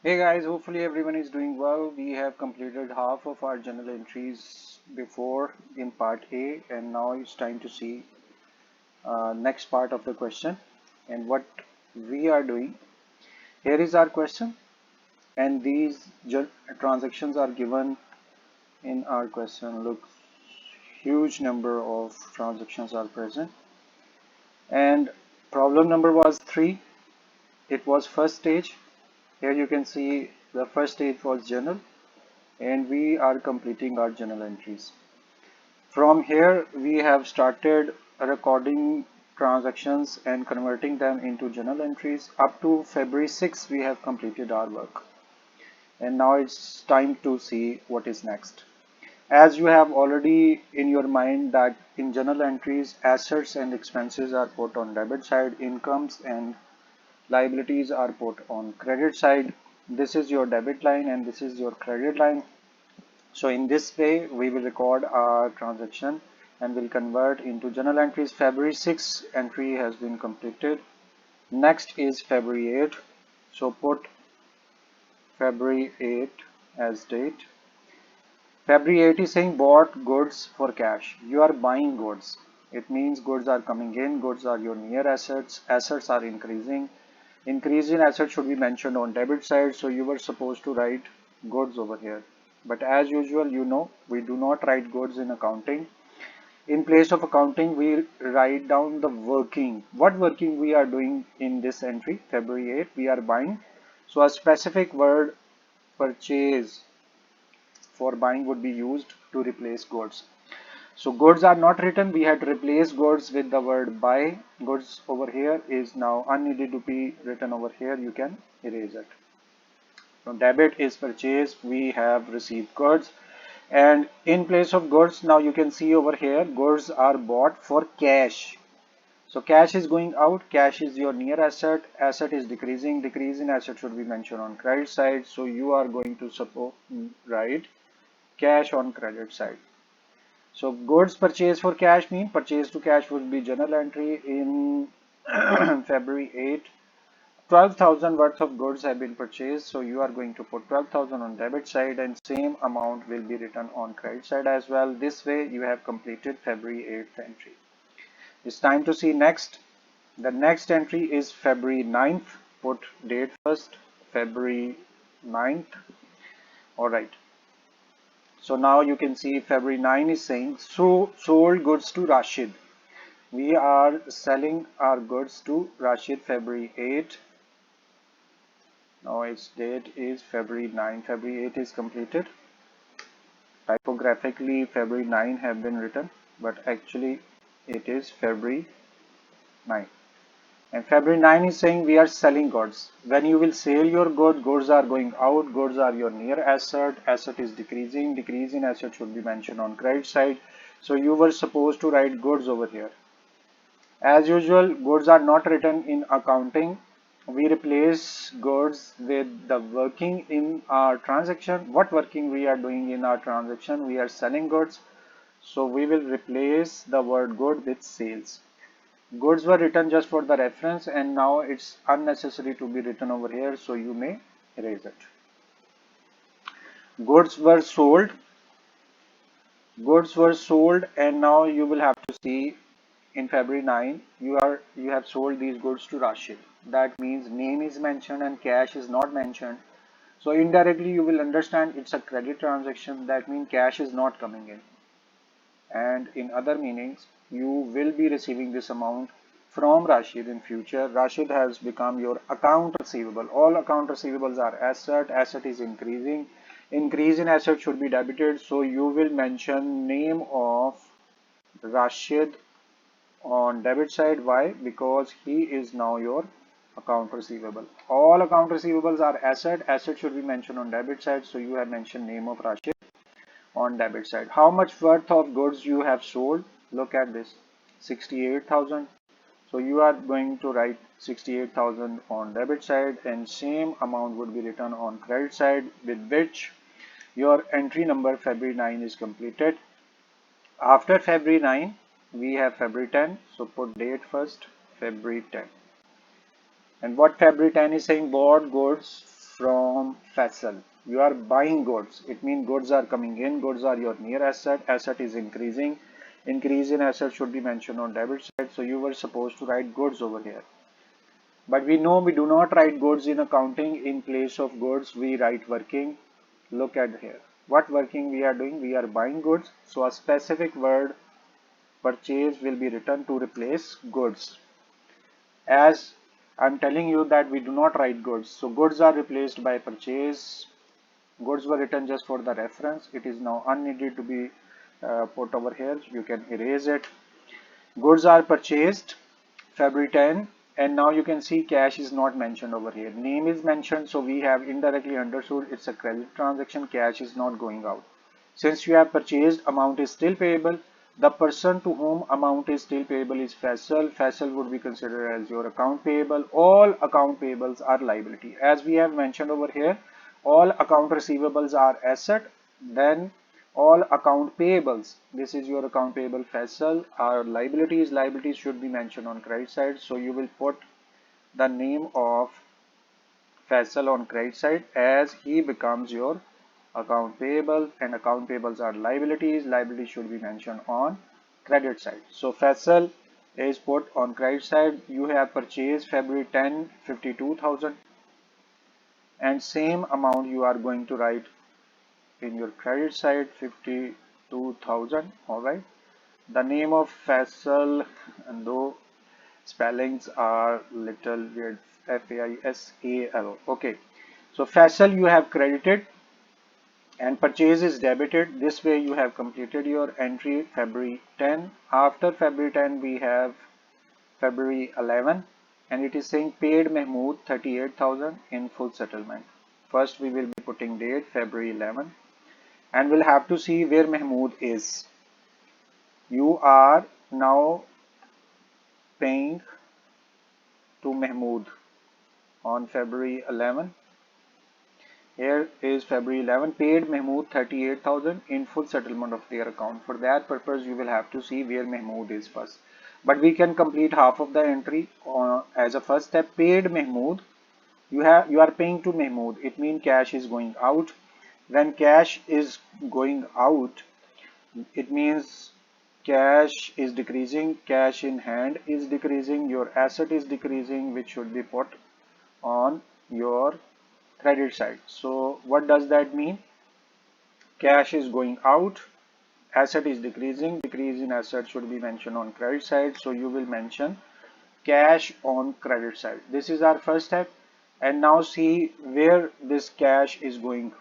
Hey guys, hopefully everyone is doing well. We have completed half of our journal entries before in part A, and now it's time to see next part of the question and what we are doing. Here is our question, and these transactions are given in our question. Look, huge number of transactions are present, and problem number was 3. It was first stage. Here you can see the first stage was journal, and we are completing our journal entries. From here, we have started recording transactions and converting them into journal entries. Up to February 6, we have completed our work. And now it's time to see what is next. As you have already in your mind that in journal entries, assets and expenses are put on debit side, incomes and liabilities are put on credit side. This is your debit line and this is your credit line. So in this way, we will record our transaction and will convert into journal entries. February 6 entry has been completed. Next is February 8. So put February 8 as date. February 8 is saying bought goods for cash. You are buying goods. It means goods are coming in. Goods are your near assets. Assets are increasing. Increase in assets should be mentioned on debit side. So you were supposed to write goods over here. But as usual, we do not write goods in accounting. In place of accounting, we write down the working. What working we are doing in this entry, February 8, we are buying. So a specific word purchase for buying would be used to replace goods. So goods are not written. We had to replace goods with the word buy. Goods over here is now unneeded to be written over here. You can erase it. So debit is purchase. We have received goods. And in place of goods, now you can see over here, goods are bought for cash. So cash is going out. Cash is your near asset. Asset is decreasing. Decrease in asset should be mentioned on credit side. So you are going to write cash on credit side. So goods purchased for cash mean purchase to cash would be journal entry in February 8. 12,000 worth of goods have been purchased, so you are going to put 12,000 on debit side and same amount will be written on credit side as well. This way you have completed February 8th entry. It's time to see next. The next entry is February 9th. Put date first, February 9th. Alright. So now you can see February 9 is saying sold goods to Rashid. We are selling our goods to Rashid February 8. Now its date is February 9. February 8 is completed. Typographically February 9 have been written, but actually it is February 9. And February 9 is saying we are selling goods. When you will sell your good, goods are going out, goods are your near asset, asset is decreasing, decrease in asset should be mentioned on credit side. So you were supposed to write goods over here. As usual, goods are not written in accounting. We replace goods with the working in our transaction. What working we are doing in our transaction? We are selling goods. So we will replace the word good with sales. Goods were written just for the reference and now it's unnecessary to be written over here. So you may erase it. Goods were sold. Goods were sold and now you will have to see in February 9, you have sold these goods to Rashid. That means name is mentioned and cash is not mentioned. So indirectly you will understand it's a credit transaction. That means cash is not coming in. And in other meanings, you will be receiving this amount from Rashid in future. Rashid has become your account receivable. All account receivables are asset. Asset is increasing. Increase in asset should be debited. So you will mention name of Rashid on debit side. Why? Because he is now your account receivable. All account receivables are asset. Asset should be mentioned on debit side. So you have mentioned name of Rashid on debit side. How much worth of goods you have sold? Look at this, 68,000. So you are going to write 68,000 on debit side and same amount would be written on credit side, with which your entry number February 9 is completed. After February 9, we have February 10. So put date first, February 10. And what February 10 is saying, bought goods from Faisal. You are buying goods. It means goods are coming in. Goods are your near asset. Asset is increasing. Increase in asset should be mentioned on debit side. So you were supposed to write goods over here. But we know we do not write goods in accounting. In place of goods, we write working. Look at here. What working we are doing? We are buying goods. So a specific word purchase will be written to replace goods. As I'm telling you that we do not write goods. So goods are replaced by purchase. Goods were written just for the reference. It is now unneeded to be put over here. You can erase it. Goods are purchased February 10, and now you can see cash is not mentioned over here. Name is mentioned, so we have indirectly understood it's a credit transaction. Cash is not going out. Since you have purchased, amount is still payable. The person to whom amount is still payable is Faisal. Faisal would be considered as your account payable. All account payables are liability. As we have mentioned over here, all account receivables are asset. Then all account payables. This is your account payable Faisal. Our liabilities should be mentioned on credit side. So you will put the name of Faisal on credit side as he becomes your account payable, and account payables are liabilities. Liabilities should be mentioned on credit side. So Faisal is put on credit side. You have purchased February 10, 52,000, and same amount you are going to write in your credit side 52,000. All right. The name of Faisal, and though spellings are little weird, Faisal. Okay. So Faisal you have credited and purchase is debited. This way you have completed your entry February 10. After February 10 we have February 11, and it is saying paid Mahmood 38,000 in full settlement. First we will be putting date February 11, and we'll have to see where Mahmood is. You are now paying to Mahmood on February 11. Here is February 11, paid Mahmood 38,000 in full settlement of their account. For that purpose, you will have to see where Mahmood is first. But we can complete half of the entry as a first step. Paid Mahmood, you are paying to Mahmood. It means cash is going out. When cash is going out, it means cash is decreasing, cash in hand is decreasing, your asset is decreasing, which should be put on your credit side. So what does that mean? Cash is going out, asset is decreasing, decrease in asset should be mentioned on credit side. So you will mention cash on credit side. This is our first step. And now see where this cash is going.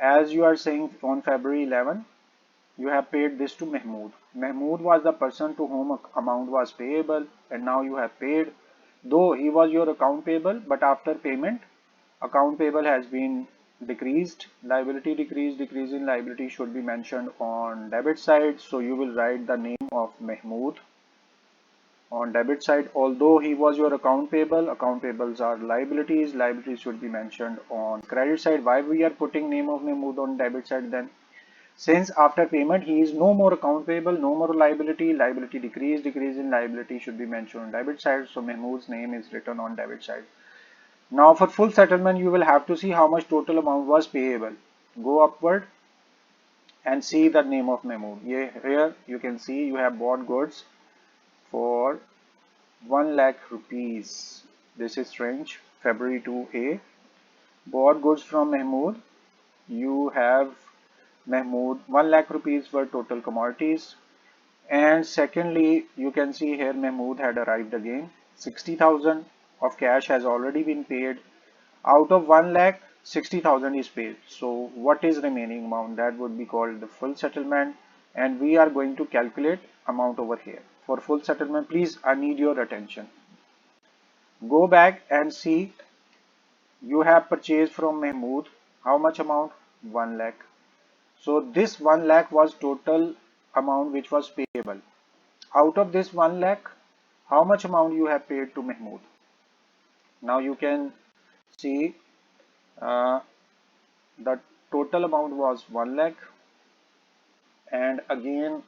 As you are saying on February 11, you have paid this to Mahmood. Mahmood was the person to whom amount was payable, and now you have paid. Though he was your account payable, but after payment, account payable has been decreased. Liability decreased. Decrease in liability should be mentioned on debit side. So you will write the name of Mahmood on debit side. Although he was your account payable, account payables are liabilities. Liabilities should be mentioned on credit side. Why we are putting name of Mahmood on debit side then? Since after payment he is no more account payable, no more liability, liability decrease, decrease in liability should be mentioned on debit side. So Mahmood's name is written on debit side. Now for full settlement you will have to see how much total amount was payable. Go upward and see the name of Mahmood. Here you can see you have bought goods for 1 lakh rupees. This is strange. February 2A. Bought goods from Mahmood. You have Mahmood 1 lakh rupees were total commodities. And secondly, you can see here Mahmood had arrived again. 60,000 of cash has already been paid. Out of 1 lakh, 60,000 is paid. So what is remaining amount? That would be called the full settlement. And we are going to calculate amount over here. For full settlement, please, I need your attention. Go back and see you have purchased from Mahmood. How much amount? 1 lakh. So this 1 lakh was total amount which was payable. Out of this 1 lakh, how much amount you have paid to Mahmood? Now you can see uh, the total amount was 1 lakh, and again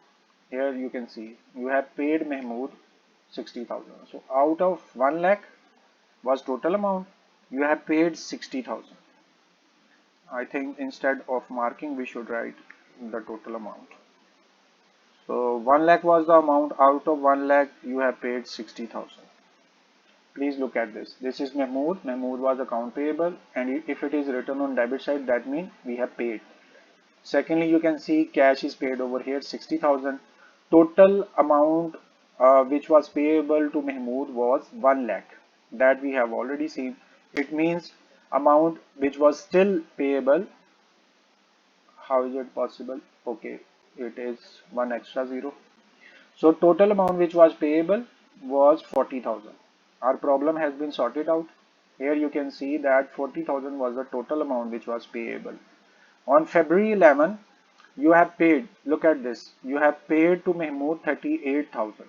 here you can see you have paid Mahmood 60,000. So out of 1 lakh was total amount, You have paid 60,000. I think instead of marking, we should write the total amount. So 1 lakh was the amount. Out of 1 lakh, you have paid 60,000. Please look at this. This is Mahmood. Mahmood was account payable, and if it is written on debit side, that means we have paid. Secondly, you can see cash is paid over here 60,000. Total amount which was payable to Mahmood was 1 lakh. That we have already seen. It means amount which was still payable. How is it possible? Okay, it is one extra zero. So total amount which was payable was 40,000. Our problem has been sorted out. Here you can see that 40,000 was the total amount which was payable. On February 11, you have paid, look at this, you have paid to Mahmood 38,000.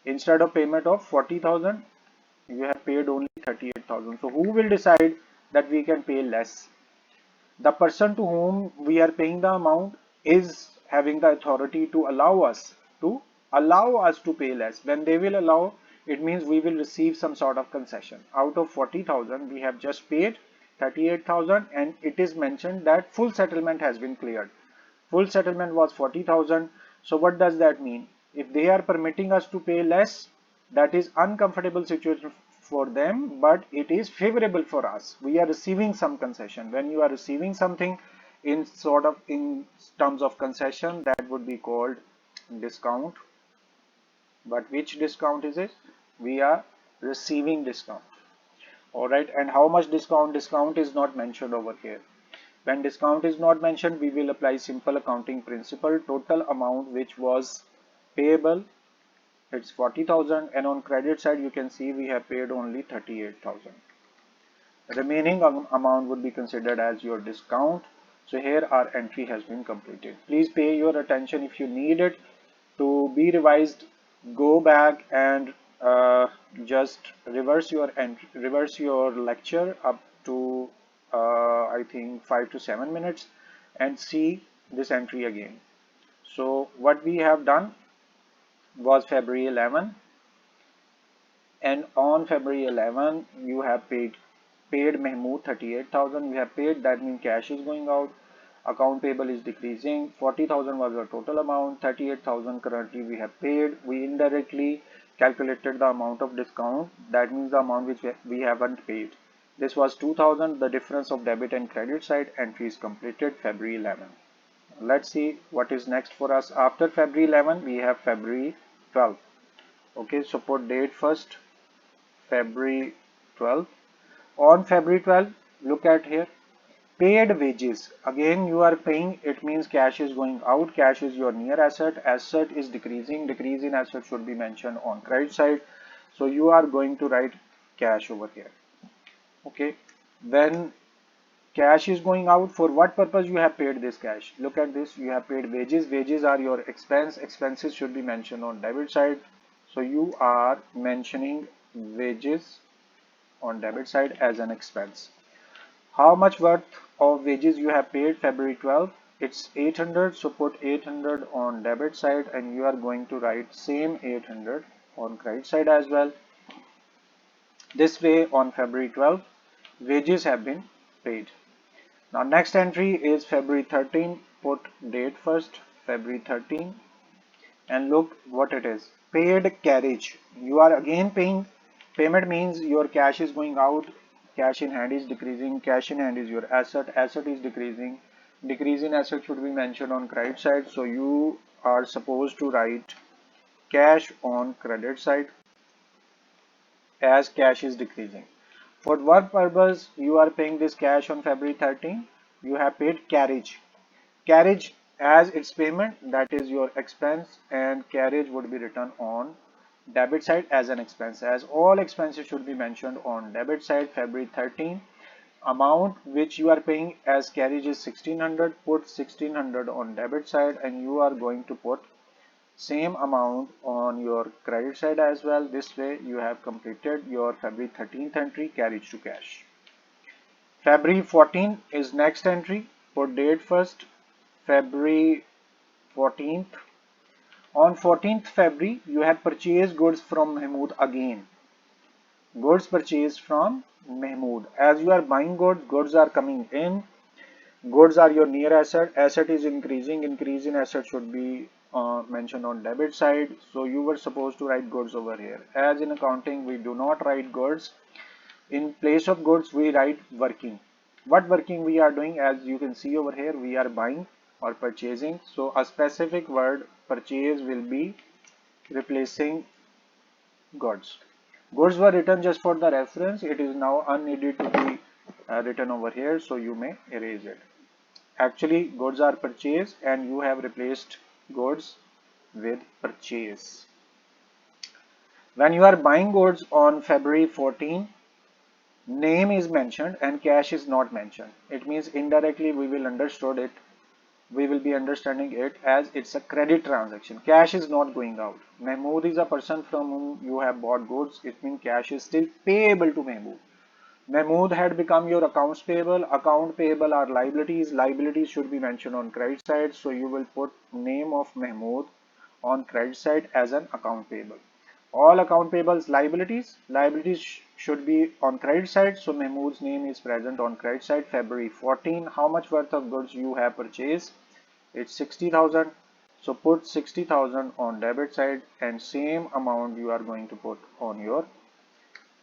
Instead of payment of 40,000, you have paid only 38,000. So who will decide that we can pay less? The person to whom we are paying the amount is having the authority to allow us to pay less. When they will allow, it means we will receive some sort of concession. Out of 40,000, we have just paid 38,000, and it is mentioned that full settlement has been cleared. Full settlement was 40,000. So what does that mean? If they are permitting us to pay less, that is uncomfortable situation for them, but it is favorable for us. We are receiving some concession. When you are receiving something in terms of concession, that would be called discount. But which discount is it? We are receiving discount. Alright, and how much discount? Discount is not mentioned over here. When discount is not mentioned, we will apply simple accounting principle. Total amount which was payable, it's 40,000, and on credit side you can see we have paid only 38,000. Remaining amount would be considered as your discount. So here our entry has been completed. Please pay your attention. If you need it to be revised, go back and just reverse your lecture up to I think 5 to 7 minutes and see this entry again. So what we have done was February 11, and on February 11 you have paid Mahmood 38,000. We have paid, that means cash is going out, account payable is decreasing. 40,000 was the total amount, 38,000 currently we have paid. We indirectly calculated the amount of discount, that means the amount which we haven't paid. This was 2,000. The difference of debit and credit side entry is completed February 11. Let's see what is next for us. After February 11 we have February 12. Okay, so put date first, February 12. On February 12, look at here, paid wages. Again you are paying, it means cash is going out. Cash is your near asset. Asset is decreasing. Decrease in asset should be mentioned on credit side. So you are going to write cash over here. Okay, when cash is going out, for what purpose you have paid this cash? Look at this, you have paid wages. Wages are your expense. Expenses should be mentioned on debit side. So you are mentioning wages on debit side as an expense. How much worth of wages you have paid February 12? It's 800. So put 800 on debit side, and you are going to write same 800 on credit side as well. This way on February 12, wages have been paid. Now next entry is February 13. Put date first, February 13, and look what it is. Paid carriage. You are again paying. Payment means your cash is going out. Cash in hand is decreasing. Cash in hand is your asset. Asset is decreasing. Decrease in asset should be mentioned on credit side. So you are supposed to write cash on credit side as cash is decreasing. For what purpose you are paying this cash on February 13? You have paid carriage. Carriage as its payment, that is your expense, and carriage would be written on debit side as an expense, as all expenses should be mentioned on debit side. February 13, amount which you are paying as carriage is 1600. Put 1600 on debit side, and you are going to put same amount on your credit side as well. This way you have completed your February 13th entry, carriage to cash. February 14 is next entry. Put date first, February 14th. On 14th February, you have purchased goods from Mahmood again. Goods purchased from Mahmood. As you are buying goods, goods are coming in. Goods are your near asset. Asset is increasing. Increase in asset should be mentioned on debit side. So you were supposed to write goods over here. As in accounting, we do not write goods. In place of goods, we write working. What working we are doing? As you can see over here, we are buying or purchasing. So a specific word purchase will be replacing goods. Goods were written just for the reference. It is now unneeded to be written over here, so you may erase it. Actually, goods are purchased and you have replaced goods with purchase. When you are buying goods on February 14, name is mentioned and cash is not mentioned. It means indirectly we will understood it. We will be understanding it as it's a credit transaction. Cash is not going out. Mahmood is a person from whom you have bought goods. It means cash is still payable to Mahmood. Mahmood had become your accounts payable. Account payable are liabilities. Liabilities should be mentioned on credit side. So you will put name of Mahmood on credit side as an account payable. All account payables liabilities. Liabilities should be on credit side. So Mahmood's name is present on credit side. February 14. How much worth of goods you have purchased? It's 60,000. So put 60,000 on debit side and same amount you are going to put on your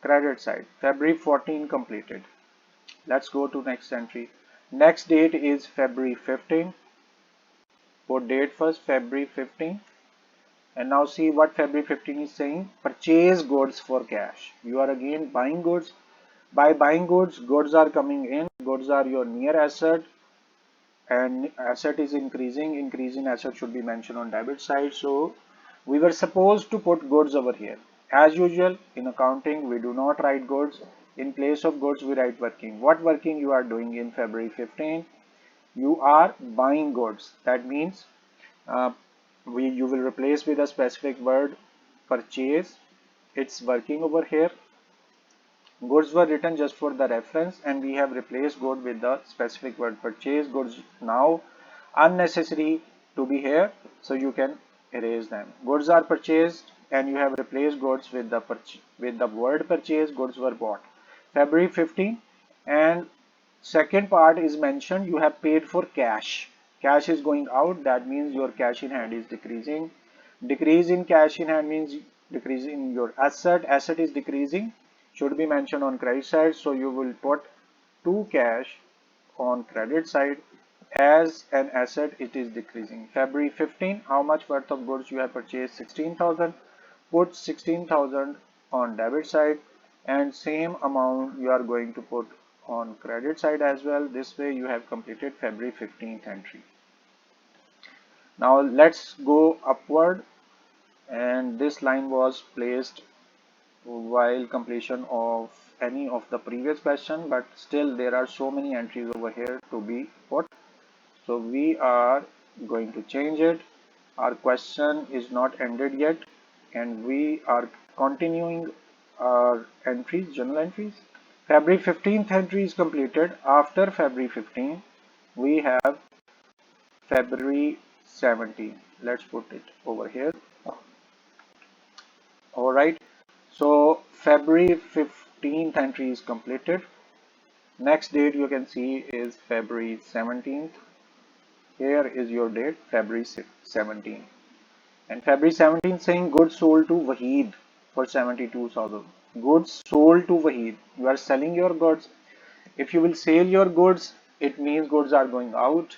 credit side. February 14 completed. Let's go to next entry. Next date is February 15. Put date first, February 15. And now see what February 15 is saying. Purchase goods for cash. You are again buying goods. By buying goods, goods are coming in. Goods are your near asset. And asset is increasing. Increase in asset should be mentioned on debit side. So we were supposed to put goods over here. As usual in accounting, we do not write goods. In place of goods, we write working. What working you are doing in February 15? You are buying goods. That means uh, you will replace with a specific word purchase. It's working over here. Goods were written just for the reference and we have replaced good with the specific word purchase. Goods now unnecessary to be here, so you can erase them. Goods are purchased and you have replaced goods with the word purchase. Goods were bought. February 15 and second part is mentioned you have paid for cash. Cash is going out, that means your cash in hand is decreasing. Decrease in cash in hand means decrease in your asset. Asset is decreasing, should be mentioned on credit side. So you will put to cash on credit side. As an asset it is decreasing. February 15, how much worth of goods you have purchased? 16,000. Put 16,000 on debit side and same amount you are going to put on credit side as well. This way you have completed February 15th entry. Now let's go upward, and this line was placed while completion of any of the previous question, but still there are so many entries over here to be put. So we are going to change it. Our question is not ended yet and we are continuing our entries, journal entries. February 15th entry is completed. After February 15 we have February 17. Let's put it over here. Alright, so February 15th entry is completed. Next date you can see is February 17th. Here is your date, February 17th. And February 17th saying goods sold to Waheed for 72,000. Goods sold to Waheed. You are selling your goods. If you will sell your goods, it means goods are going out.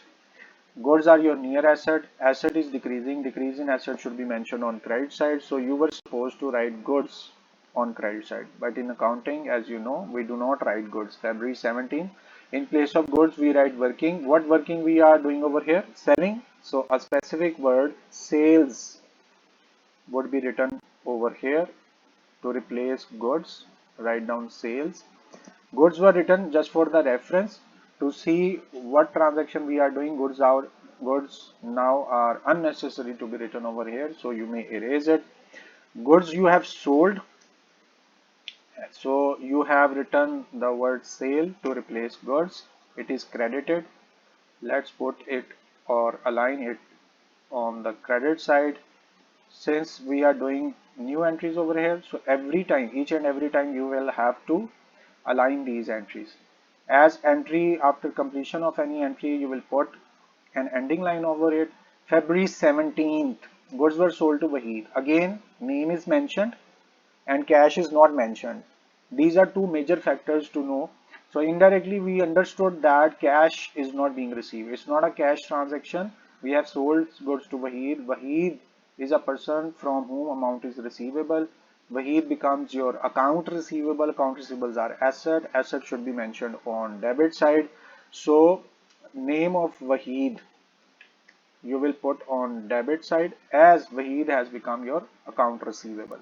Goods are your near asset. Asset is decreasing. Decrease in asset should be mentioned on credit side. So you were supposed to write goods on credit side. But in accounting, as you know, we do not write goods. February 17. In place of goods, we write working. What working we are doing over here? Selling. So a specific word, sales, would be written over here to replace goods. Write down sales. Goods were written just for the reference to see what transaction we are doing. Goods now are unnecessary to be written over here, so you may erase it. Goods you have sold, so you have written the word sale to replace goods. It is credited. Let's put it or align it on the credit side. Since we are doing new entries over here. So every time, each and every time, you will have to align these entries. As entry, after completion of any entry, you will put an ending line over it. February 17th, goods were sold to Wahid. Again, name is mentioned and cash is not mentioned. These are two major factors to know. So indirectly we understood that cash is not being received. It's not a cash transaction. We have sold goods to Wahid. Wahid is a person from whom amount is receivable. Wahid becomes your account receivable. Account receivables are asset. Asset should be mentioned on debit side. So name of Wahid you will put on debit side as Wahid has become your account receivable.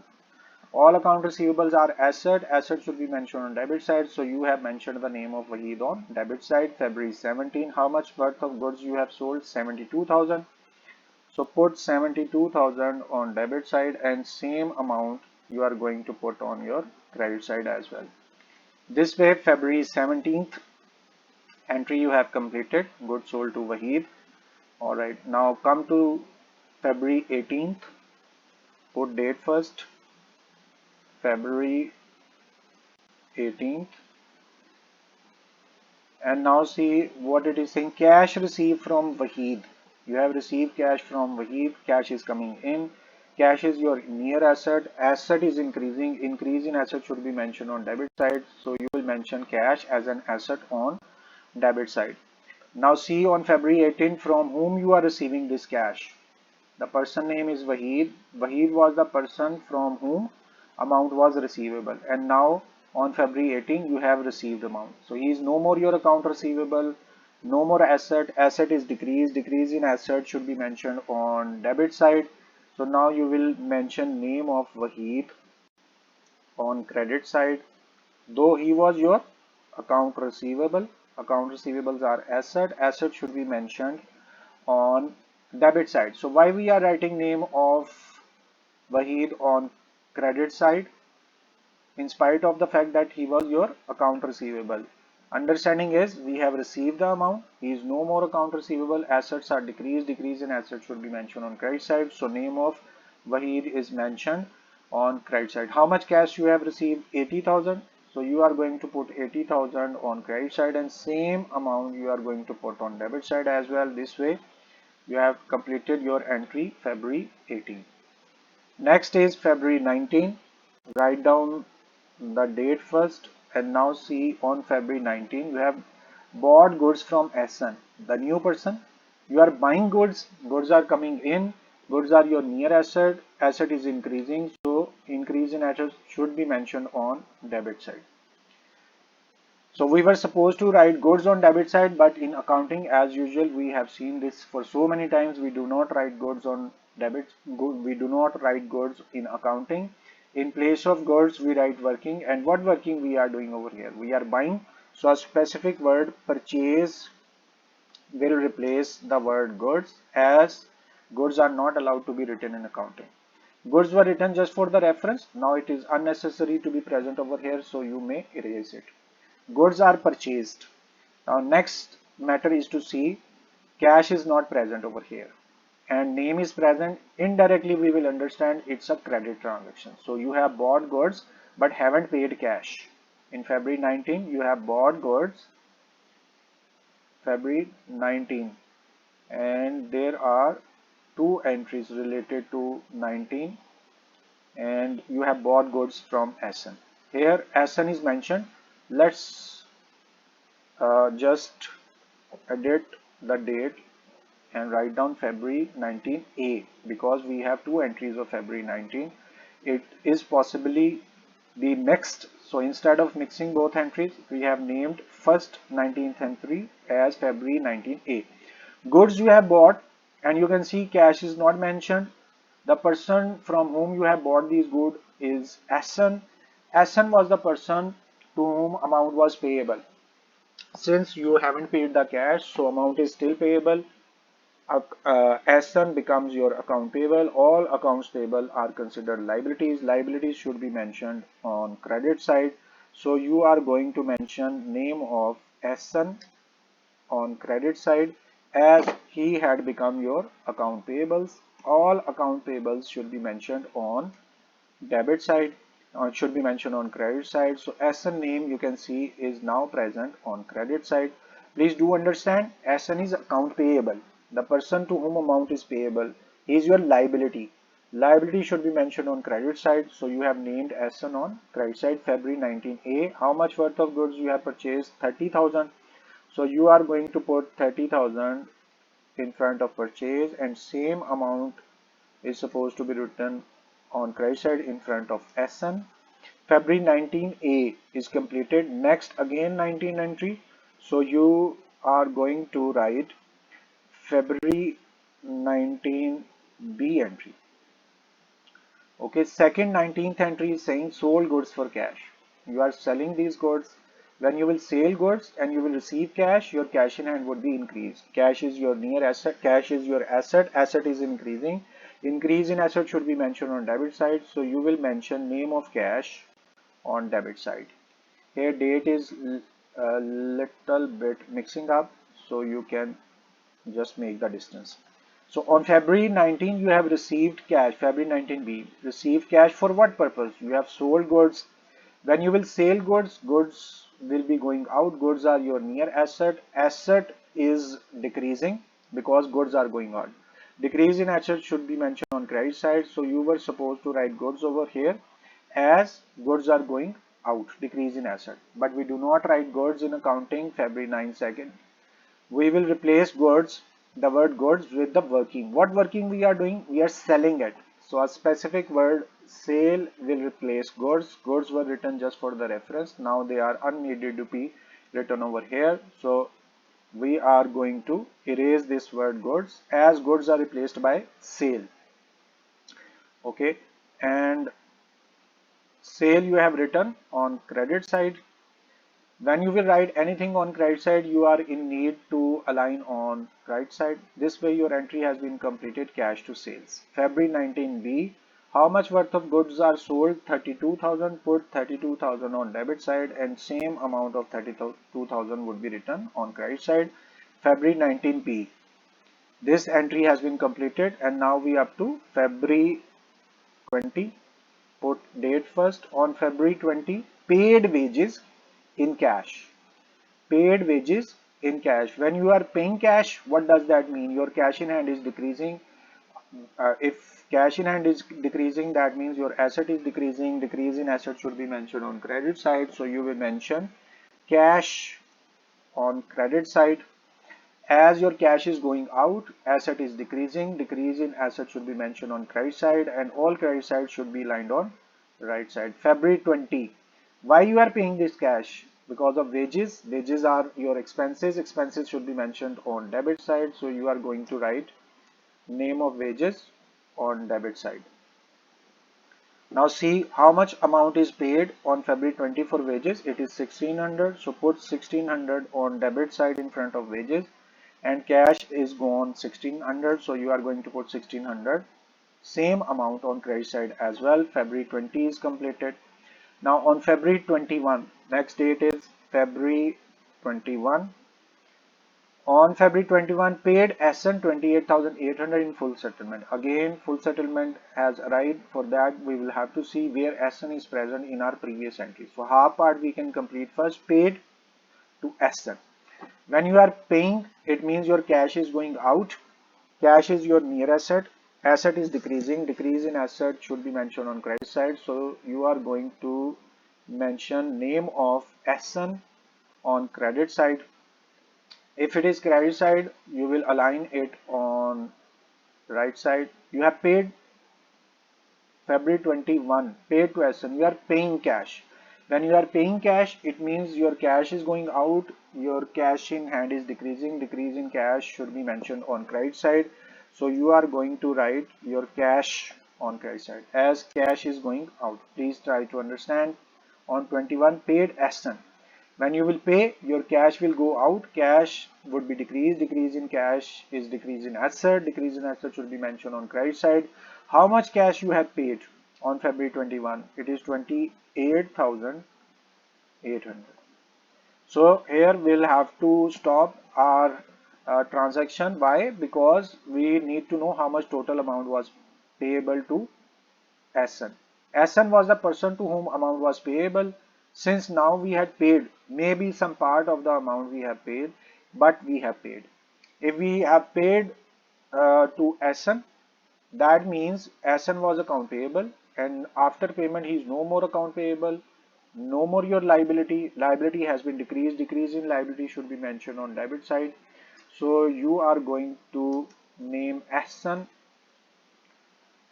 All account receivables are asset. Asset should be mentioned on debit side. So you have mentioned the name of Wahid on debit side. February 17. How much worth of goods you have sold? 72,000. So put 72,000 on debit side and same amount you are going to put on your credit side as well. This way February 17th entry you have completed. Goods sold to Wahid. Alright, now come to February 18th. Put date first. February 18th. And now see what it is saying. Cash received from Wahid. You have received cash from Wahid. Cash is coming in. Cash is your near asset. Asset is increasing. Increase in asset should be mentioned on debit side. So you will mention cash as an asset on debit side. Now see on February 18 from whom you are receiving this cash. The person name is Wahid. Wahid was the person from whom amount was receivable. And now on February 18, you have received amount. So he is no more your account receivable, no more asset. Asset is decreased. Decrease in asset should be mentioned on debit side. So now you will mention name of Wahid on credit side. Though he was your account receivable, account receivables are asset. Asset should be mentioned on debit side. So why we are writing name of Wahid on credit side in spite of the fact that he was your account receivable? Understanding is we have received the amount. He is no more account receivable. Assets are decreased. Decrease in assets should be mentioned on credit side. So name of Wahid is mentioned on credit side. How much cash you have received? 80,000. So you are going to put 80,000 on credit side and same amount you are going to put on debit side as well. This way you have completed your entry February 18. Next is February 19. Write down the date first and now see on February 19 you have bought goods from SN, the new person. You are buying goods, goods are coming in, goods are your near asset, asset is increasing, so increase in assets should be mentioned on debit side. So we were supposed to write goods on debit side, but in accounting, as usual, we have seen this for so many times. We do not write goods on debit. We do not write goods in accounting. In place of goods, we write working. And what working we are doing over here? We are buying. So a specific word purchase will replace the word goods, as goods are not allowed to be written in accounting. Goods were written just for the reference. Now it is unnecessary to be present over here, so you may erase it. Goods are purchased. Now next matter is to see cash is not present over here and name is present. Indirectly we will understand it's a credit transaction. So you have bought goods but haven't paid cash. In February 19 you have bought goods February 19 and there are two entries related to 19 and you have bought goods from SN. Here SN is mentioned. Let's just edit the date and write down February 19A because we have two entries of February 19. It is possibly the mixed. So instead of mixing both entries, we have named first 19th entry as February 19A. Goods you have bought and you can see cash is not mentioned. The person from whom you have bought these goods is SN. SN was the person to whom amount was payable. Since you haven't paid the cash, so amount is still payable. SN becomes your account payable. All accounts payable are considered liabilities. Liabilities should be mentioned on credit side. So you are going to mention name of SN on credit side as he had become your account payables. All account payables should be mentioned on debit side, should be mentioned on credit side. So SN name you can see is now present on credit side. Please do understand, SN is account payable. The person to whom amount is payable is your liability. Liability should be mentioned on credit side. So you have named SN on credit side. February 19A. How much worth of goods you have purchased? 30,000. So you are going to put 30,000 in front of purchase, and same amount is supposed to be written on credit side in front of SN. February 19A is completed. Next again 19 entry. So you are going to write February 19B entry. Okay, second 19th entry is saying sold goods for cash. You are selling these goods. When you will sell goods and you will receive cash, your cash in hand would be increased. Cash is your near asset. Cash is your asset. Asset is increasing. Increase in asset should be mentioned on debit side. So you will mention name of cash on debit side. Here date is a little bit mixing up, so you can just make the distance. So on February 19 you have received cash. February 19B, received cash for what purpose? You have sold goods. When you will sell goods, goods will be going out. Goods are your near asset. Asset is decreasing because goods are going out. Decrease in asset should be mentioned on credit side. So you were supposed to write goods over here as goods are going out, decrease in asset. But we do not write goods in accounting February 9 we will replace goods, the word goods, with the working. What working we are doing? We are selling it. So a specific word sale will replace goods. Goods were written just for the reference. Now they are unneeded to be written over here. So we are going to erase this word goods as goods are replaced by sale. Okay, and sale you have written on credit side. When you will write anything on credit side, you are in need to align on right side. This way your entry has been completed cash to sales. February 19B, how much worth of goods are sold? 32,000. Put 32,000 on debit side and same amount of 32,000 would be written on credit side. February 19P. This entry has been completed and now we up to February 20. Put date first. On February 20, paid wages in cash. Paid wages in cash. When you are paying cash, what does that mean? Your cash in hand is decreasing. If cash in hand is decreasing, that means your asset is decreasing. Decrease in asset should be mentioned on credit side. So you will mention cash on credit side. As your cash is going out, asset is decreasing. Decrease in asset should be mentioned on credit side, and all credit side should be lined on right side. February 20. Why you are paying this cash? Because of wages. Wages are your expenses. Expenses should be mentioned on debit side. So you are going to write name of wages on debit side. Now see how much amount is paid on February 20 for wages. It is 1600. So put 1600 on debit side in front of wages, and cash is gone 1600. So you are going to put 1600. Same amount on credit side as well. February 20 is completed. Now on February 21, next date is February 21. On February 21, paid SN 28,800 in full settlement. Again, full settlement has arrived. For that, we will have to see where SN is present in our previous entries. So half part we can complete first. Paid to SN. When you are paying, it means your cash is going out. Cash is your near asset. Asset is decreasing. Decrease in asset should be mentioned on credit side. So you are going to mention name of SN on credit side. If it is credit side, you will align it on right side. You have paid February 21, paid to SN. You are paying cash. When you are paying cash, it means your cash is going out. Your cash in hand is decreasing. Decrease in cash should be mentioned on credit side. So you are going to write your cash on credit side as cash is going out. Please try to understand. On 21, paid SN. When you will pay, your cash will go out. Cash would be decreased. Decrease in cash is decrease in asset. Decrease in asset should be mentioned on credit side. How much cash you have paid on February 21? It is 28,800. So here we'll have to stop our transaction. Why? Because we need to know how much total amount was payable to SN. SN was the person to whom amount was payable. Since now we had paid, maybe some part of the amount we have paid, but we have paid. If we have paid to SN, that means SN was account payable, and after payment he is no more account payable, no more your liability. Liability has been decreased. Decrease in liability should be mentioned on debit side. So you are going to name SN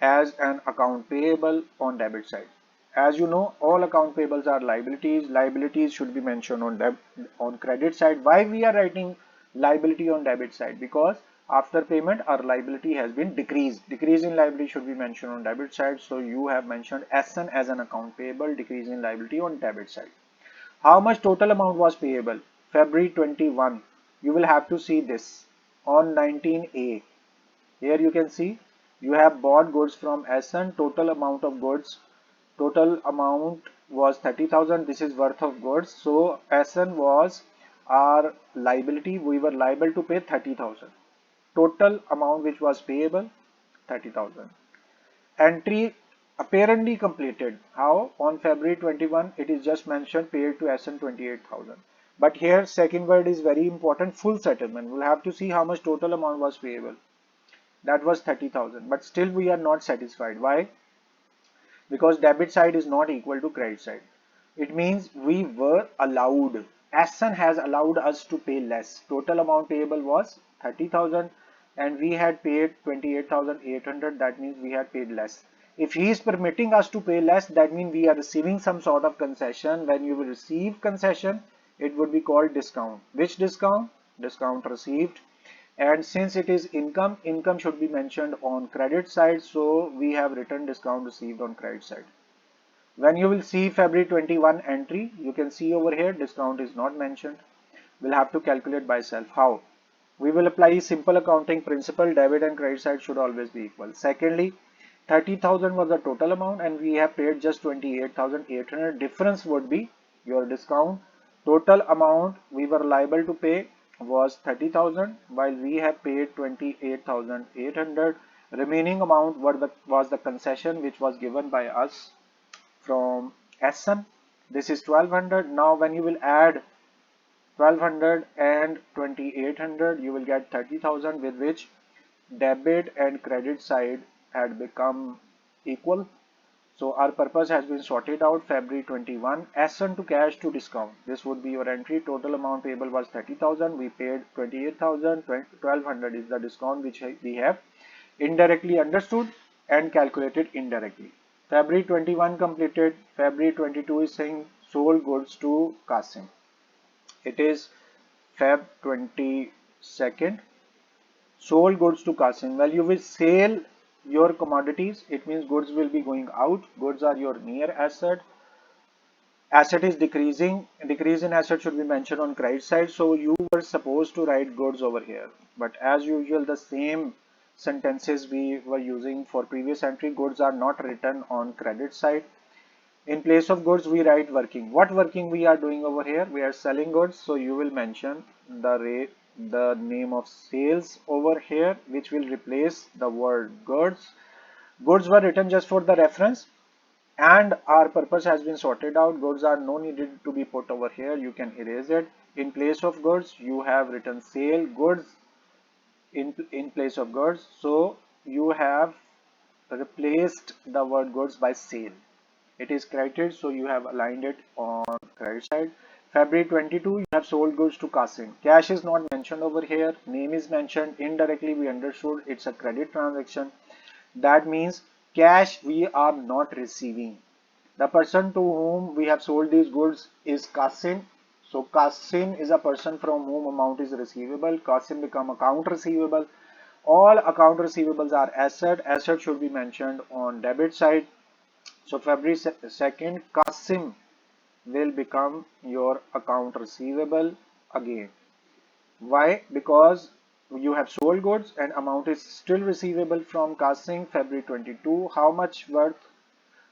as an account payable on debit side. As you know, all account payables are liabilities. Liabilities should be mentioned on credit side. Why we are writing liability on debit side? Because after payment our liability has been decreased. Decrease in liability should be mentioned on debit side. So you have mentioned SN as an account payable, decrease in liability on debit side. How much total amount was payable? February 21. You will have to see this on 19A. Here you can see you have bought goods from SN. Total amount of goods, total amount was 30,000. This is worth of goods. So SN was our liability. We were liable to pay 30,000. Total amount which was payable 30,000. Entry apparently completed. How? On February 21 it is just mentioned paid to SN 28,000. But here second word is very important, full settlement. We'll have to see how much total amount was payable. That was 30,000, but still we are not satisfied. Why? Because debit side is not equal to credit side. It means we were allowed, SN has allowed us to pay less. Total amount payable was 30,000 and we had paid 28,800. That means we had paid less. If he is permitting us to pay less, that means we are receiving some sort of concession. When you will receive concession, it would be called discount. Which discount? Discount received. And since it is income, income should be mentioned on credit side. So we have written discount received on credit side. When you will see February 21 entry, you can see over here discount is not mentioned. We'll have to calculate by self. How? We will apply simple accounting principle. Debit and credit side should always be equal. Secondly, 30,000 was the total amount and we have paid just 28,800. Difference would be your discount. Total amount we were liable to pay was 30,000 while we have paid 28,800. Remaining amount was the concession which was given by us from SN. This is 1200. Now when you will add 1200 and 2800, you will get 30,000, with which debit and credit side had become equal. So our purpose has been sorted out. February 21, SN to cash to discount. This would be your entry. Total amount payable was 30,000. We paid 28,000. 1200 is the discount which we have indirectly understood and calculated indirectly. February 21 completed. February 22 is saying sold goods to Qasim. It is Feb 22nd. Sold goods to Qasim. Well, you will sell your commodities. It means goods will be going out. Goods are your near asset. Asset is decreasing. Decrease in asset should be mentioned on credit side. So you were supposed to write goods over here. But as usual, the same sentences we were using for previous entry, goods are not written on credit side. In place of goods, we write working. What working we are doing over here? We are selling goods. So you will mention the rate, the name of sales over here, which will replace the word goods. Goods were written just for the reference and our purpose has been sorted out. Goods are no needed to be put over here. You can erase it. In place of goods, you have written sale goods in place of goods. So you have replaced the word goods by sale. It is credited, so you have aligned it on credit side. February 22, you have sold goods to Qasim. Cash is not mentioned over here. Name is mentioned. Indirectly, we understood it's a credit transaction. That means cash we are not receiving. The person to whom we have sold these goods is Qasim. So Qasim is a person from whom amount is receivable. Qasim become account receivable. All account receivables are asset. Asset should be mentioned on debit side. So February 2nd, Qasim will become your account receivable again. Why? Because you have sold goods and amount is still receivable from Qasim. February 22. How much worth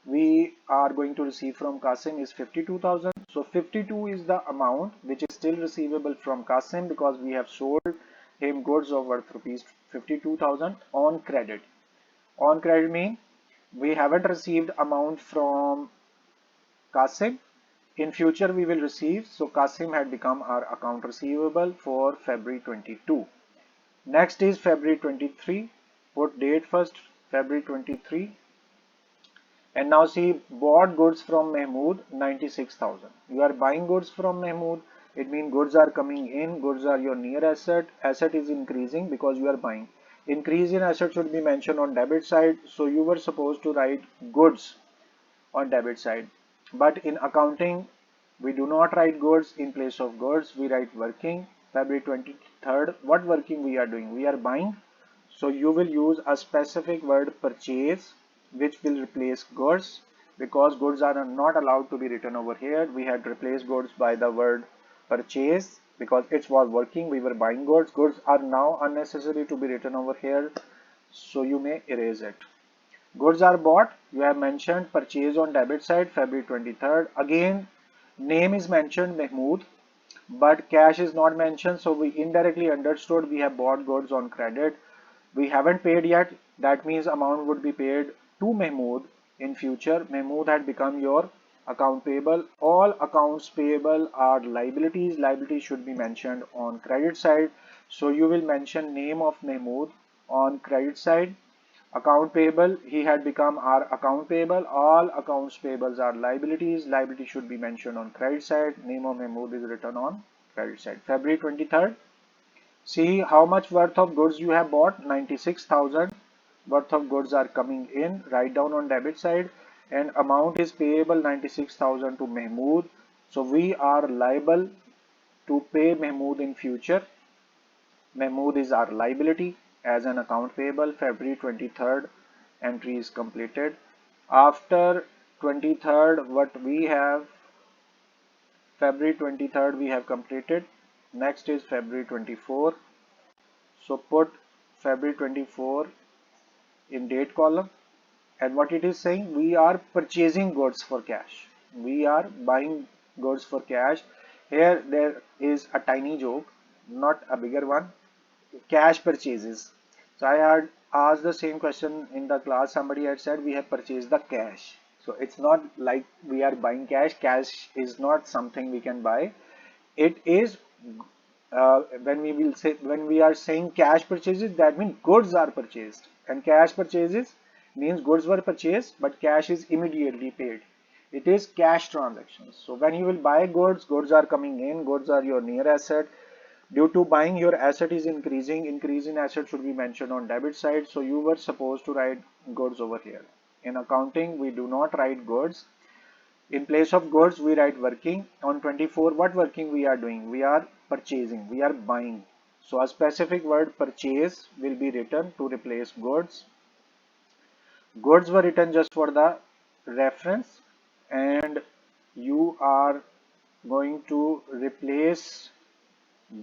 we are going to receive from Qasim is 52,000. So 52 is the amount which is still receivable from Qasim because we have sold him goods of worth rupees 52,000 on credit. On credit mean We haven't received amount from Qasim. In future we will receive. So Qasim had become our account receivable for February 22. Next is February 23. Put date first, February 23. And now see, bought goods from Mahmood 96,000. You are buying goods from Mahmood. It means goods are coming in. Goods are your near asset. Asset is increasing because you are buying. Increase in asset should be mentioned on debit side. So you were supposed to write goods on debit side. But in accounting, we do not write goods in place of goods. We write working. February 23rd. What working we are doing? We are buying. So you will use a specific word purchase which will replace goods, because goods are not allowed to be written over here. We had replaced goods by the word purchase because it was working. We were buying goods. Goods are now unnecessary to be written over here. So you may erase it. Goods are bought. You have mentioned purchase on debit side February 23rd. Again, name is mentioned Mahmood, but cash is not mentioned. So we indirectly understood we have bought goods on credit. We haven't paid yet. That means amount would be paid to Mahmood in future. Mahmood had become your account payable. All accounts payable are liabilities. Liabilities should be mentioned on credit side. So you will mention name of Mahmood on credit side. Account payable, he had become our account payable. All accounts payables are liabilities. Liability should be mentioned on credit side. Name of Mahmood is written on credit side. February 23rd. See how much worth of goods you have bought. 96,000 worth of goods are coming in. Write down on debit side, and amount is payable 96,000 to Mahmood. So we are liable to pay Mahmood in future. Mahmood is our liability as an account payable. February 23rd entry is completed. After 23rd, what we have, February 23rd we have completed. Next is February 24. So put February 24 in date column, and what it is saying, we are purchasing goods for cash. We are buying goods for cash. Here there is a tiny joke, not a bigger one. Cash purchases. So I had asked the same question in the class. Somebody had said we have purchased the cash. So it's not like we are buying cash. Cash is not something we can buy. It is when we are saying cash purchases, that means goods are purchased, and cash purchases means goods were purchased but cash is immediately paid. It is cash transactions. So when you will buy goods, goods are coming in. Goods are your near asset. Due to buying, your asset is increasing. Increase in asset should be mentioned on debit side. So you were supposed to write goods over here. In accounting, we do not write goods. In place of goods, we write working. On 24, what working we are doing? We are purchasing, we are buying. So a specific word purchase will be written to replace goods. Goods were written just for the reference, and you are going to replace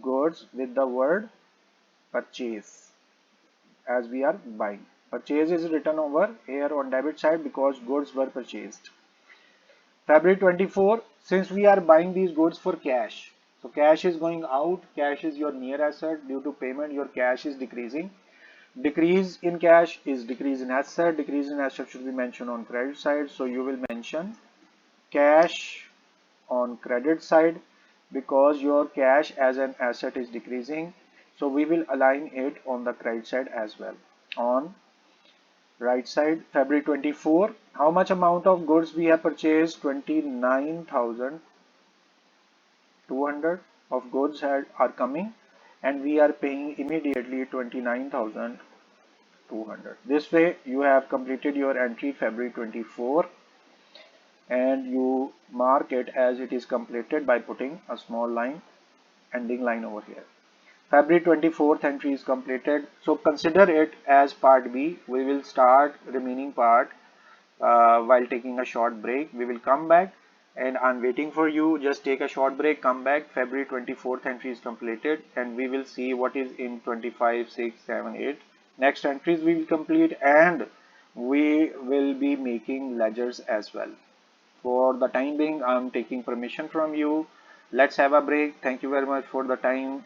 goods with the word purchase as we are buying. Purchase is written over here on debit side because goods were purchased. February 24, since we are buying these goods for cash, so cash is going out. Cash is your near asset. Due to payment, your cash is decreasing. Decrease in cash is decrease in asset. Decrease in asset should be mentioned on credit side. So you will mention cash on credit side because your cash as an asset is decreasing. So we will align it on the credit side as well. On right side, February 24, how much amount of goods we have purchased? 29,200 of goods are coming, and we are paying immediately 29,200. This way you have completed your entry February 24, and you mark it as it is completed by putting a small line, ending line over here. February 24th entry is completed. So consider it as part B. We will start remaining part while taking a short break. We will come back, and I'm waiting for you. Just take a short break, come back. February 24th entry is completed, and we will see what is in 25, 6, 7, 8. Next entries we will complete, and we will be making ledgers as well. For the time being, I'm taking permission from you. Let's have a break. Thank you very much for the time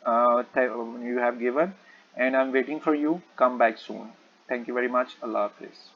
you have given, and I'm waiting for you. Come back soon. Thank you very much. Allah Hafiz.